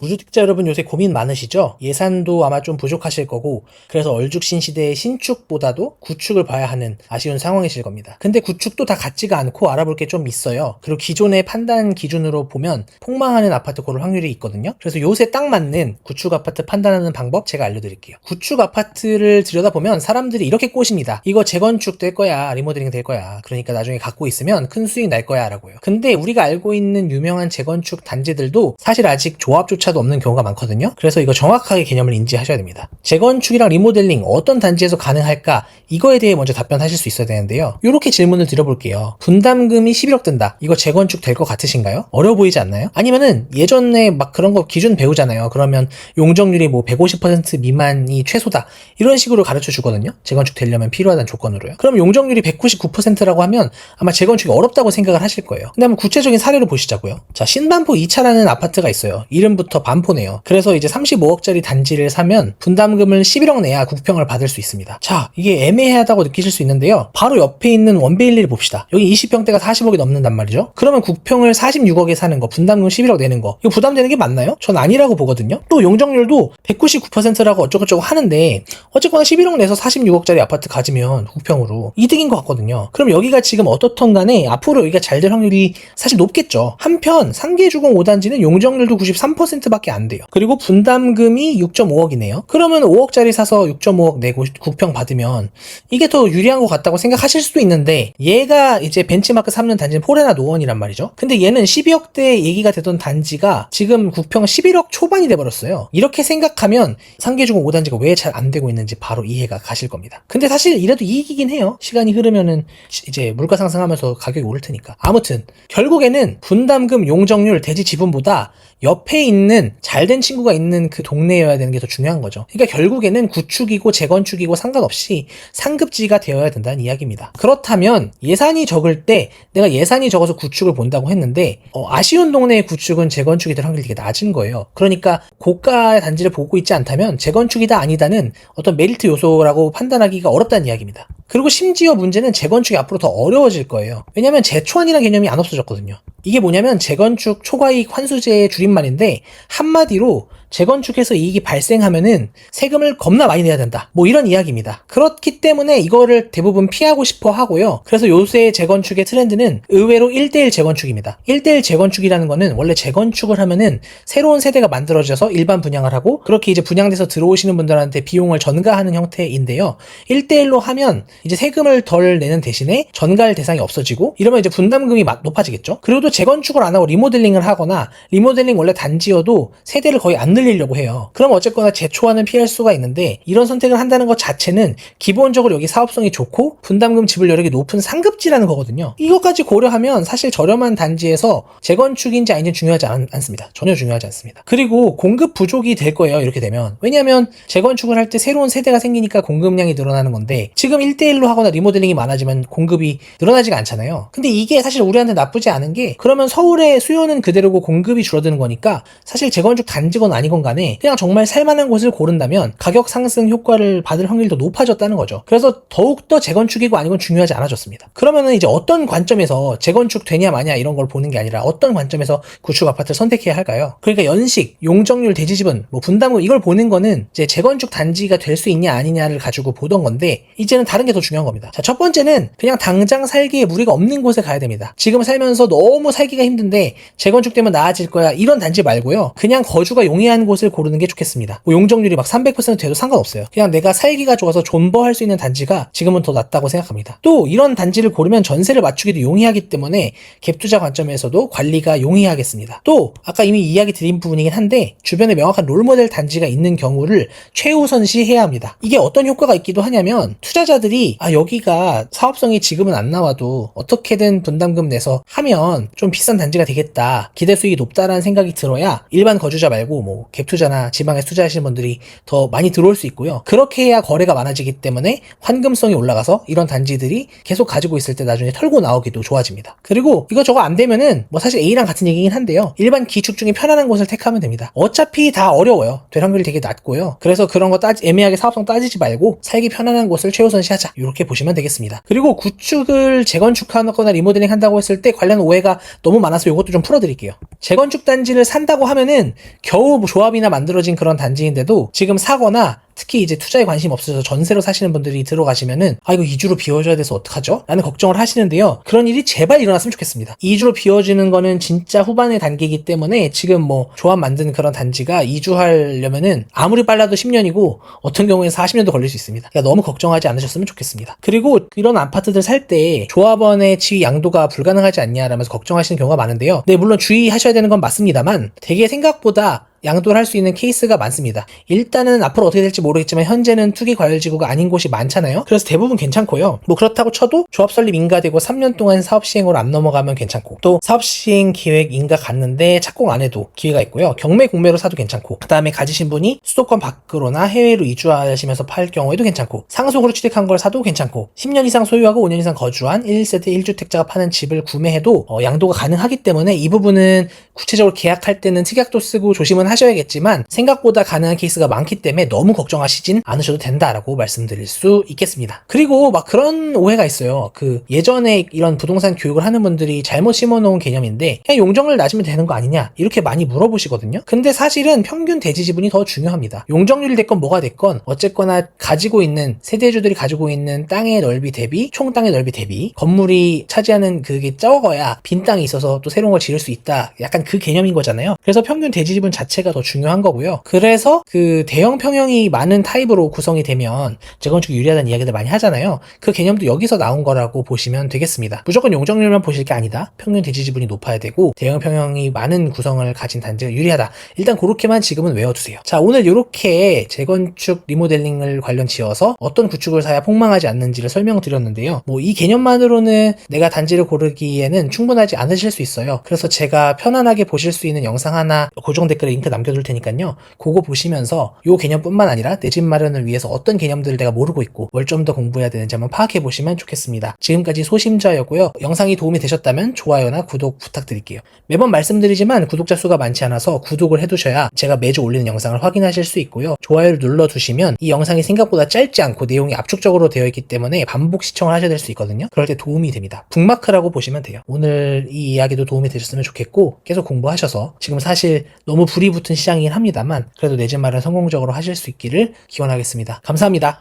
무주택자 여러분 요새 고민 많으시죠? 예산도 아마 좀 부족하실 거고 그래서 얼죽신 시대의 신축보다도 구축을 봐야 하는 아쉬운 상황이실 겁니다. 근데 구축도 다 같지가 않고 알아볼 게 좀 있어요. 그리고 기존의 판단 기준으로 보면 폭망하는 아파트 고를 확률이 있거든요. 그래서 요새 딱 맞는 구축 아파트 판단하는 방법 제가 알려드릴게요. 구축 아파트를 들여다보면 사람들이 이렇게 꼬십니다. 이거 재건축 될 거야, 리모델링 될 거야. 그러니까 나중에 갖고 있으면 큰 수익 날 거야 라고요. 근데 우리가 알고 있는 유명한 재건축 단지들도 사실 아직 조합조차도 없는 경우가 많거든요. 그래서 이거 정확하게 개념을 인지하셔야 됩니다. 재건축이랑 리모델링 어떤 단지에서 가능할까? 이거에 대해 먼저 답변하실 수 있어야 되는데요. 이렇게 질문을 드려볼게요. 분담금이 11억 든다. 이거 재건축 될 것 같으신가요? 어려워 보이지 않나요? 아니면은 예전에 막 그런 거 기준 배우잖아요. 그러면 용적률이 뭐 150% 미만이 최소다. 이런 식으로 가르쳐 주거든요. 재건축 되려면 필요하다는 조건으로요. 그럼 용적률이 199%라고 하면 아마 재건축이 어렵다고 생각을 하실 거예요. 근데 한번 구체적인 사례를 보시자고요. 자, 신반포 2차라는 아파트가 있어요. 이름부터 반포네요. 그래서 이제 35억짜리 단지를 사면 분담금을 11억 내야 국평을 받을 수 있습니다. 자, 이게 애매하다고 느끼실 수 있는데요. 바로 옆에 있는 원베일리를 봅시다. 여기 20평대가 40억이 넘는단 말이죠. 그러면 국평을 46억에 사는 거, 분담금 11억 내는 거, 이거 부담되는 게 맞나요? 전 아니라고 보거든요. 또 용적률도 199%라고 어쩌고저쩌고 하는데 어쨌거나 11억 내서 46억짜리 아파트 가지면 국평으로 이득인 것 같거든요. 그럼 여기가 지금 어떻든 간에 앞으로 여기가 잘 될 확률이 사실 높겠죠. 한편 상계주공 5단지는 용적률도 93%밖에 안 돼요. 그리고 분담금이 6.5억이네요. 그러면 5억짜리 사서 6.5억 내고 국평 받으면 이게 더 유리한 것 같다고 생각하실 수도 있는데 얘가 이제 벤치마크 3년 단지는 포레나 노원이란 말이죠. 근데 얘는 12억대 얘기가 되던 단지가 지금 국평 11억 초반이 돼버렸어요. 이렇게 생각하면 상계주공 5단지가 왜 잘 안 되고 있는지 바로 이해가 가실 겁니다. 근데 사실 이래도 이익이긴 해요. 시간이 흐르면은 이제 물가 상승하면서 가격이 오를 테니까. 아무튼 결국에는 분담금, 용적률, 대지 지분보다 옆에 있는 잘된 친구가 있는 그 동네여야 되는 게 더 중요한 거죠. 그러니까 결국에는 구축이고 재건축이고 상관없이 상급지가 되어야 된다는 이야기입니다. 그렇다면 예산이 적을 때 내가 예산이 적어서 구축을 본다고 했는데 아쉬운 동네의 구축은 재건축이 될 확률이 되게 낮은 거예요. 그러니까 고가의 단지를 보고 있지 않다면 재건축이다 아니다는 어떤 메리트 요소라고 판단하기가 어렵다는 이야기입니다. 그리고 심지어 문제는 재건축이 앞으로 더 어려워질 거예요. 왜냐면 재초안이라는 개념이 안 없어졌거든요. 이게 뭐냐면 재건축 초과이익 환수제의 줄임말인데 한마디로 재건축해서 이익이 발생하면은 세금을 겁나 많이 내야 된다. 뭐 이런 이야기입니다. 그렇기 때문에 이거를 대부분 피하고 싶어 하고요. 그래서 요새 재건축의 트렌드는 의외로 1대1 재건축입니다. 1대1 재건축이라는 거는 원래 재건축을 하면은 새로운 세대가 만들어져서 일반 분양을 하고 그렇게 이제 분양돼서 들어오시는 분들한테 비용을 전가하는 형태인데요. 1대1로 하면 이제 세금을 덜 내는 대신에 전가할 대상이 없어지고 이러면 이제 분담금이 높아지겠죠. 그리고 또 재건축을 안 하고 리모델링을 하거나 리모델링 원래 단지여도 세대를 거의 안 늘리려고 해요. 그럼 어쨌거나 재초안은 피할 수가 있는데 이런 선택을 한다는 것 자체는 기본적으로 여기 사업성이 좋고 분담금 지불 여력이 높은 상급지라는 거거든요. 이것까지 고려하면 사실 저렴한 단지에서 재건축인지 아닌지 중요하지 않습니다. 전혀 중요하지 않습니다. 그리고 공급 부족이 될 거예요. 이렇게 되면. 왜냐하면 재건축을 할 때 새로운 세대가 생기니까 공급량이 늘어나는 건데 지금 1대1로 하거나 리모델링이 많아지면 공급이 늘어나지가 않잖아요. 근데 이게 사실 우리한테 나쁘지 않은 게 그러면 서울의 수요는 그대로고 공급이 줄어드는 거니까 사실 재건축 단지건 아니건 간에 그냥 정말 살만한 곳을 고른다면 가격 상승 효과를 받을 확률이 더 높아졌다는 거죠. 그래서 더욱더 재건축이고 아니건 중요하지 않아졌습니다. 그러면은 이제 어떤 관점에서 재건축 되냐 마냐 이런 걸 보는 게 아니라 어떤 관점에서 구축 아파트를 선택해야 할까요? 그러니까 연식, 용적률, 대지지분, 뭐 분담금 이걸 보는 거는 이제 재건축 단지가 될 수 있냐 아니냐를 가지고 보던 건데 이제는 다른 게 더 중요한 겁니다. 자, 첫 번째는 그냥 당장 살기에 무리가 없는 곳에 가야 됩니다. 지금 살면서 너무 살기가 힘든데 재건축되면 나아질 거야 이런 단지 말고요. 그냥 거주가 용이한 곳을 고르는 게 좋겠습니다. 뭐 용적률이 막 300% 돼도 상관없어요. 그냥 내가 살기가 좋아서 존버할 수 있는 단지가 지금은 더 낫다고 생각합니다. 또 이런 단지를 고르면 전세를 맞추기도 용이하기 때문에 갭투자 관점에서도 관리가 용이하겠습니다. 또 아까 이미 이야기 드린 부분이긴 한데 주변에 명확한 롤모델 단지가 있는 경우를 최우선시해야 합니다. 이게 어떤 효과가 있기도 하냐면 투자자들이 여기가 사업성이 지금은 안 나와도 어떻게든 분담금 내서 하면 좀 비싼 단지가 되겠다. 기대 수익이 높다라는 생각이 들어야 일반 거주자 말고 뭐 갭투자나 지방에 투자하시는 분들이 더 많이 들어올 수 있고요. 그렇게 해야 거래가 많아지기 때문에 환금성이 올라가서 이런 단지들이 계속 가지고 있을 때 나중에 털고 나오기도 좋아집니다. 그리고 이거 저거 안 되면은 뭐 사실 A랑 같은 얘기긴 한데요. 일반 기축 중에 편안한 곳을 택하면 됩니다. 어차피 다 어려워요. 될 확률이 되게 낮고요. 그래서 그런 거 애매하게 사업성 따지지 말고 살기 편안한 곳을 최우선시하자. 이렇게 보시면 되겠습니다. 그리고 구축을 재건축하거나 리모델링 한다고 했을 때 관련 오해가 너무 많아서 이것도 좀 풀어드릴게요. 재건축 단지를 단지를 산다고 하면은 겨우 조합이나 만들어진 그런 단지인데도 지금 사거나 특히 이제 투자에 관심 없어서 전세로 사시는 분들이 들어가시면은 이거 2주로 비워줘야 돼서 어떡하죠? 라는 걱정을 하시는데요. 그런 일이 제발 일어났으면 좋겠습니다. 2주로 비워지는 거는 진짜 후반의 단계이기 때문에 지금 뭐 조합 만든 그런 단지가 2주 하려면은 아무리 빨라도 10년이고 어떤 경우에는 40년도 걸릴 수 있습니다. 그러니까 너무 걱정하지 않으셨으면 좋겠습니다. 그리고 이런 아파트들 살 때 조합원의 지위 양도가 불가능하지 않냐라면서 걱정하시는 경우가 많은데요. 네, 물론 주의하셔야 되는 건 맞습니다만 되게 생각보다 양도를 할 수 있는 케이스가 많습니다. 일단은 앞으로 어떻게 될지 모르겠지만 현재는 투기과열지구가 아닌 곳이 많잖아요. 그래서 대부분 괜찮고요. 뭐 그렇다고 쳐도 조합 설립 인가되고 3년 동안 사업 시행으로 안 넘어가면 괜찮고, 또 사업 시행 기획 인가 갔는데 착공 안 해도 기회가 있고요. 경매 공매로 사도 괜찮고, 그 다음에 가지신 분이 수도권 밖으로나 해외로 이주하시면서 팔 경우에도 괜찮고, 상속으로 취득한 걸 사도 괜찮고, 10년 이상 소유하고 5년 이상 거주한 1세대 1주택자가 파는 집을 구매해도 양도가 가능하기 때문에 이 부분은 구체적으로 계약할 때는 특약도 쓰고 조심은 하셔야겠지만 생각보다 가능한 케이스가 많기 때문에 너무 걱정하시진 않으셔도 된다라고 말씀드릴 수 있겠습니다. 그리고 막 그런 오해가 있어요. 예전에 이런 부동산 교육을 하는 분들이 잘못 심어놓은 개념인데 그냥 용적률 낮으면 되는 거 아니냐 이렇게 많이 물어보시거든요. 근데 사실은 평균 대지 지분이 더 중요합니다. 용적률이 됐건 뭐가 됐건 어쨌거나 가지고 있는 세대주들이 가지고 있는 땅의 넓이 대비 총 땅의 넓이 대비 건물이 차지하는 그게 적어야 빈 땅이 있어서 또 새로운 걸 지을 수 있다. 약간 그 개념인 거잖아요. 그래서 평균 대지 지분 자체가 더 중요한 거고요. 그래서 대형 평형이 많은 타입으로 구성이 되면 재건축 유리하다는 이야기들 많이 하잖아요. 그 개념도 여기서 나온 거라고 보시면 되겠습니다. 무조건 용적률만 보실 게 아니다. 평균 대지 지분이 높아야 되고 대형 평형이 많은 구성을 가진 단지가 유리하다. 일단 그렇게만 지금은 외워두세요. 자, 오늘 이렇게 재건축 리모델링을 관련 지어서 어떤 구축을 사야 폭망하지 않는지를 설명드렸는데요. 뭐 이 개념만으로는 내가 단지를 고르기에는 충분하지 않으실 수 있어요. 그래서 제가 편안하게 보실 수 있는 영상 하나 고정 댓글에 링크 남겨둘 테니까요. 그거 보시면서 이 개념뿐만 아니라 내 집 마련을 위해서 어떤 개념들을 내가 모르고 있고 뭘 좀 더 공부해야 되는지 한번 파악해 보시면 좋겠습니다. 지금까지 소심자였고요. 영상이 도움이 되셨다면 좋아요나 구독 부탁드릴게요. 매번 말씀드리지만 구독자 수가 많지 않아서 구독을 해두셔야 제가 매주 올리는 영상을 확인하실 수 있고요. 좋아요를 눌러두시면 이 영상이 생각보다 짧지 않고 내용이 압축적으로 되어 있기 때문에 반복 시청을 하셔야 될 수 있거든요. 그럴 때 도움이 됩니다. 북마크라고 보시면 돼요. 오늘 이 이야기도 도움이 되셨으면 좋겠고 계속 공부하셔서 지금 사실 너무 불이 붙은 시장이긴 합니다만 그래도 내 집 마련 성공적으로 하실 수 있기를 기원하겠습니다. 감사합니다.